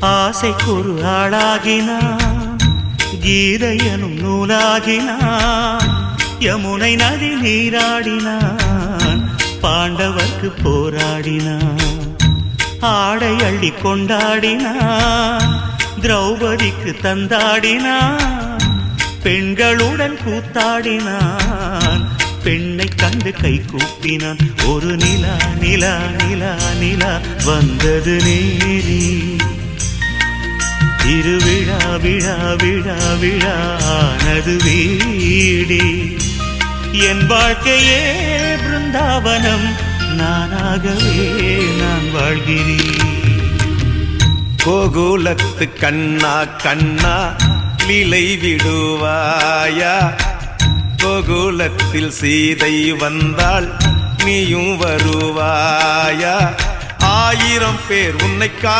ஆசைக்கொரு ஆளாகினான், கீதையனும் நூலாகினான். யமுனை நதி நீராடினான், பாண்டவர்க்கு போராடினான். ஆடை அள்ளி கொண்டாடினான், திரௌபதிக்கு தந்தாடினான். பெண்களுடன் கூத்தாடினான், பெண்ணை கண்டு கை கூப்பினான். ஒரு நிலா நிலா நிலா நிலா வந்தது நேரி, திருவிழா விழா விழா விழானது வீடி. என் வாழ்க்கையே பிருந்தாவனம், நானாகவே நான் வாழ்கிறேன். கோகுலத்து கண்ணா கண்ணா லீலை விடுவாயா, கோகுலத்தில் சீதை வந்தாள் நீயும் வருவாயா. 1000 பேர் உன்னை